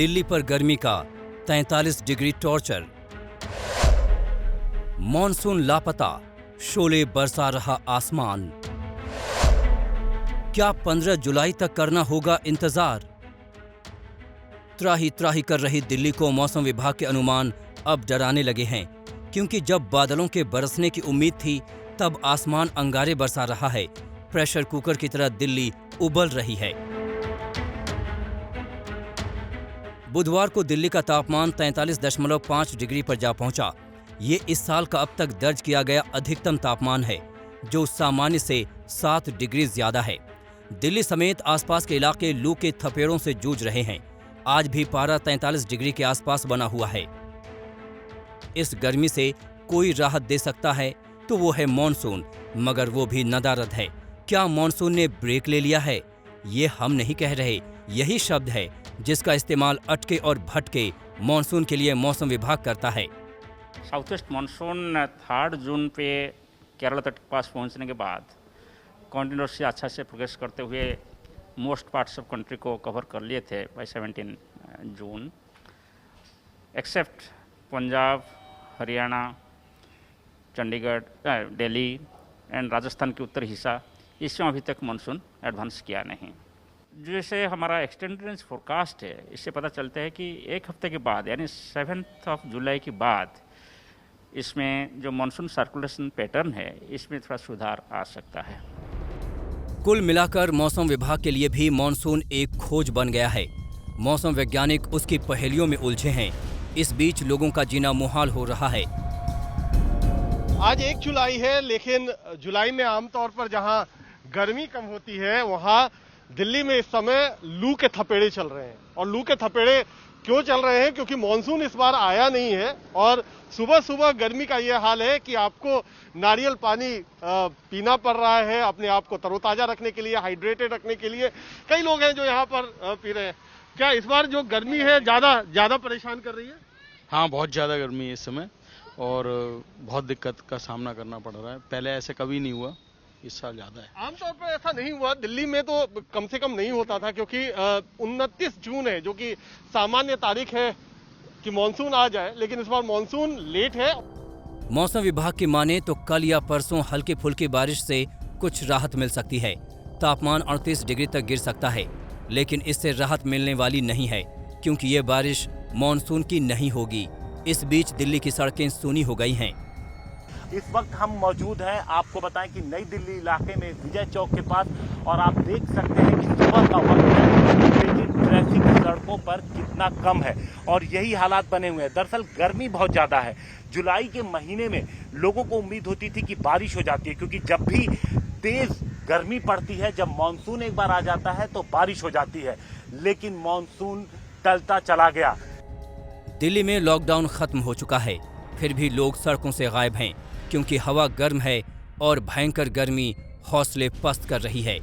दिल्ली पर गर्मी का 43 डिग्री टॉर्चर। मॉनसून लापता, शोले बरसा रहा आसमान। क्या 15 जुलाई तक करना होगा इंतजार? त्राही त्राही कर रही दिल्ली को मौसम विभाग के अनुमान अब डराने लगे हैं, क्योंकि जब बादलों के बरसने की उम्मीद थी तब आसमान अंगारे बरसा रहा है। प्रेशर कुकर की तरह दिल्ली उबल रही है। बुधवार को दिल्ली का तापमान 43.5 डिग्री पर जा पहुंचा। ये इस साल का अब तक दर्ज किया गया अधिकतम तापमान है, जो सामान्य से 7 डिग्री ज्यादा है। दिल्ली समेत आसपास के इलाके लू के थपेड़ों से जूझ रहे हैं। आज भी पारा 43 डिग्री के आसपास बना हुआ है। इस गर्मी से कोई राहत दे सकता है तो वो है मॉनसून, मगर वो भी नदारद है। क्या मॉनसून ने ब्रेक ले लिया है? ये हम नहीं कह रहे, यही शब्द है जिसका इस्तेमाल अटके और भटके मॉनसून के लिए मौसम विभाग करता है। साउथ ईस्ट मानसून 3 जून पे केरल तट के पास पहुंचने के बाद कॉन्टिन्यूसली अच्छा से प्रोग्रेस करते हुए मोस्ट पार्ट्स ऑफ कंट्री को कवर कर लिए थे by 17 June, except Punjab, Haryana, Chandigarh, Delhi and Rajasthan के उत्तरी हिस्सा, इसमें अभी तक मानसून एडवांस किया नहीं। जैसे हमारा एक्सटेंडेड रेंज फोरकास्ट है, इससे पता चलता है कि एक हफ्ते के बाद यानी 7 जुलाई के बाद इसमें जो मानसून सर्कुलेशन पैटर्न है इसमें थोड़ा सुधार आ सकता है। कुल मिलाकर मौसम विभाग के लिए भी मॉनसून एक खोज बन गया है। मौसम वैज्ञानिक उसकी पहेलियों में उलझे हैं। इस बीच लोगों का जीना मुहाल हो रहा है। आज 1 जुलाई है, लेकिन जुलाई में आमतौर पर जहां गर्मी कम होती है वहां दिल्ली में इस समय लू के थपेड़े चल रहे हैं। और लू के थपेड़े क्यों चल रहे हैं? क्योंकि मॉनसून इस बार आया नहीं है और सुबह सुबह गर्मी का यह हाल है कि आपको नारियल पानी पीना पड़ रहा है अपने आप को तरोताजा रखने के लिए, हाइड्रेटेड रखने के लिए। कई लोग हैं जो यहाँ पर पी रहे हैं। क्या इस बार जो गर्मी है ज्यादा परेशान कर रही है? हाँ, बहुत ज़्यादा गर्मी है इस समय और बहुत दिक्कत का सामना करना पड़ रहा है। पहले ऐसे कभी नहीं हुआ, इस साल ज़्यादा है। आमतौर पर ऐसा नहीं हुआ, दिल्ली में तो कम से कम नहीं होता था, क्योंकि 29 जून है जो कि सामान्य तारीख है कि मानसून आ जाए, लेकिन इस बार मानसून लेट है। मौसम विभाग की माने तो कल या परसों हल्की फुल्की बारिश से कुछ राहत मिल सकती है। तापमान 38 डिग्री तक गिर सकता है, लेकिन इससे राहत मिलने वाली नहीं है, क्योंकि ये बारिश मानसून की नहीं होगी। इस बीच दिल्ली की सड़कें सूनी हो गई हैं। इस वक्त हम मौजूद हैं, आपको बताएं कि नई दिल्ली इलाके में विजय चौक के पास, और आप देख सकते हैं कि सुबह का वक्त है, लेकिन ट्रैफिक सड़कों पर कितना कम है और यही हालात बने हुए हैं। दरअसल गर्मी बहुत ज़्यादा है। जुलाई के महीने में लोगों को उम्मीद होती थी कि बारिश हो जाती है, क्योंकि जब भी तेज गर्मी पड़ती है, जब मानसून एक बार आ जाता है तो बारिश हो जाती है, लेकिन मानसून टलता चला गया। दिल्ली में लॉकडाउन खत्म हो चुका है, फिर भी लोग सड़कों से गायब हैं, क्योंकि हवा गर्म है और भयंकर गर्मी हौसले पस्त कर रही है।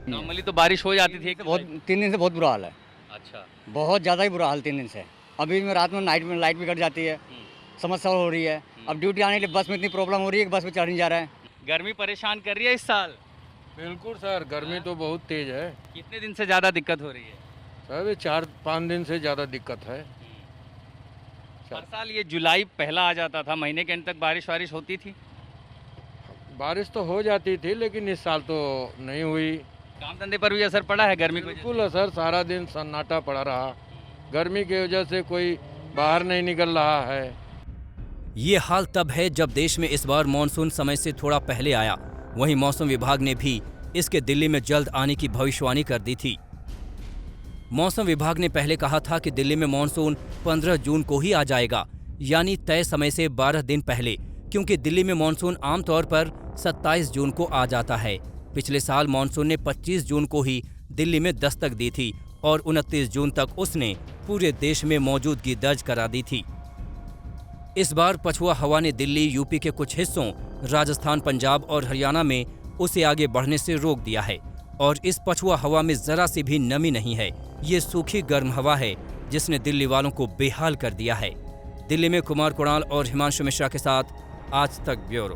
नॉर्मली तो बारिश हो जाती थी, बहुत 3 दिन से बहुत बुरा हाल है। अच्छा, बहुत ज़्यादा ही बुरा हाल 3 दिन से। अभी में रात में नाइट में लाइट भी कट जाती है, समस्या हो रही है। अब ड्यूटी आने के लिए बस में इतनी प्रॉब्लम हो रही है कि बस में चढ़ नहीं जा रहा है। गर्मी परेशान कर रही है इस साल। बिल्कुल सर, गर्मी तो बहुत तेज है। कितने दिन से ज़्यादा दिक्कत हो रही है? सर 4-5 दिन से ज़्यादा दिक्कत है। हर साल ये जुलाई पहला आ जाता था, महीने के अंत तक बारिश होती थी। बारिश तो हो जाती थी, लेकिन इस साल तो नहीं हुई। काम धंधे पर भी असर पड़ा है गर्मी को? बिल्कुल असर, सारा दिन सन्नाटा पड़ा रहा। गर्मी की वजह से कोई बाहर नहीं निकल रहा है। ये हाल तब है जब देश में इस बार मानसून समय से थोड़ा पहले आया। वहीं मौसम विभाग ने भी इसके दिल्ली में जल्द आने की भविष्यवाणी कर दी थी। मौसम विभाग ने पहले कहा था कि दिल्ली में मानसून 15 जून को ही आ जाएगा, यानी तय समय से 12 दिन पहले, क्योंकि दिल्ली में मानसून आमतौर पर 27 जून को आ जाता है। पिछले साल मानसून ने 25 जून को ही दिल्ली में दस्तक दी थी और 29 जून तक उसने पूरे देश में मौजूदगी दर्ज करा दी थी। इस बार पछुआ हवा ने दिल्ली, यूपी के कुछ हिस्सों, राजस्थान, पंजाब और हरियाणा में उसे आगे बढ़ने से रोक दिया है। और इस पछुआ हवा में जरा सी भी नमी नहीं है। ये सूखी गर्म हवा है जिसने दिल्ली वालों को बेहाल कर दिया है। दिल्ली में कुमार कुणाल और हिमांशु मिश्रा के साथ आज तक ब्यूरो।